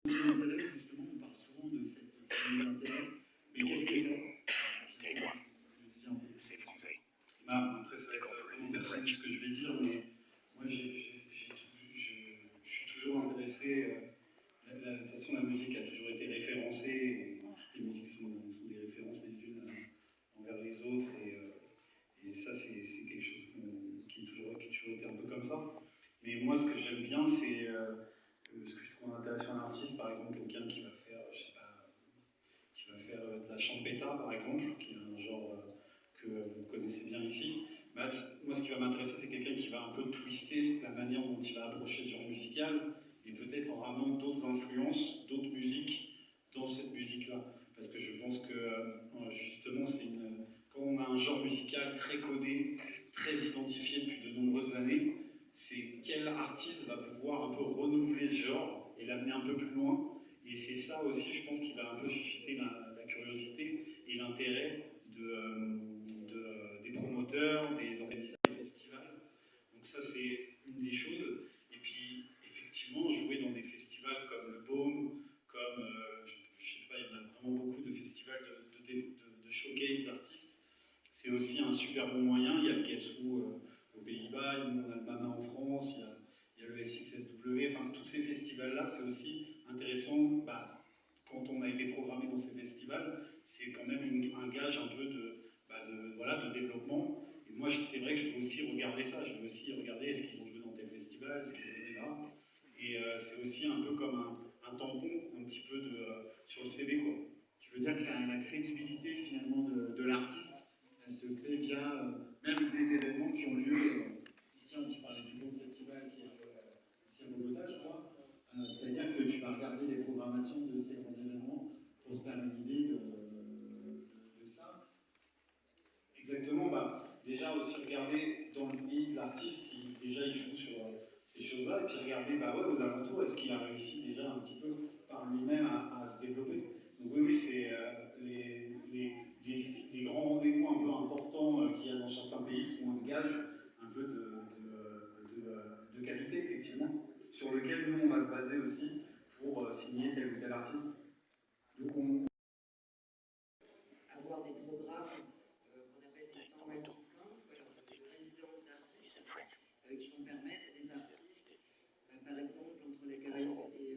L'intérêt, justement, on parle souvent de cette famille d'intérêt, mais qu'est-ce que c'est? C'est français. Après, ça va être vraiment personnel ce que je vais dire, mais moi, je suis toujours intéressé. De toute façon, la musique a toujours été référencée, et toutes les musiques sont des références les unes envers les autres, et ça, c'est quelque chose qui a toujours été un peu comme ça. Mais moi, ce que j'aime bien, c'est ce que je trouve intéressant d'un artiste, par exemple, quelqu'un qui va faire, je sais pas, qui va faire de la champeta, par exemple, qui est un genre que vous connaissez bien ici. Bah, moi, ce qui va m'intéresser, c'est quelqu'un qui va un peu twister la manière dont il va approcher ce genre musical, et peut-être en ramenant d'autres influences, d'autres musiques dans cette musique-là. Parce que je pense que, justement, quand on a un genre musical très codé, très identifié depuis de nombreuses années, c'est quel artiste va pouvoir un peu renouveler ce genre et l'amener un peu plus loin. Et c'est ça aussi, je pense, qui va un peu susciter la curiosité et l'intérêt des promoteurs, des organisateurs des festivals. Donc ça, c'est une des choses. Et puis, effectivement, jouer dans des festivals comme le Baume, comme, je sais pas, il y en a vraiment beaucoup de festivals de showcase d'artistes. C'est aussi un super bon moyen. Il y a le Guess Who aux Pays-Bas, il y a le MAMA en France, il y a le SXSW. Enfin, tous ces festivals-là, c'est aussi intéressant. Quand on a été programmé dans ces festivals, c'est quand même un gage un peu de développement. Et moi, c'est vrai que je veux aussi regarder ça. Je veux aussi regarder est-ce qu'ils ont joué dans tel festival, est-ce qu'ils ont joué là. Et c'est aussi un peu comme un tampon, un petit peu sur le CV, quoi. Tu veux dire que la crédibilité, finalement, de l'artiste, elle se fait via même des événements qui ont lieu. Ici, tu parlais du Bon Festival qui est ici à Bogota, je crois. C'est-à-dire que tu vas regarder les programmations de ces grands événements pour te faire une idée de ça. Exactement. Déjà aussi regarder dans le pays de l'artiste si déjà il joue sur ces choses-là, et puis regarder aux alentours, est-ce qu'il a réussi déjà un petit peu par lui-même à se développer. Donc oui, c'est les grands rendez-vous un peu importants qu'il y a dans certains pays sont un gage un peu de qualité, effectivement, sur lequel nous on va se baser aussi pour signer tel ou tel artiste. Donc avoir des programmes qu'on appelle des summer camps, des résidences d'artistes, qui vont permettre à des artistes, par exemple entre les Caraïbes et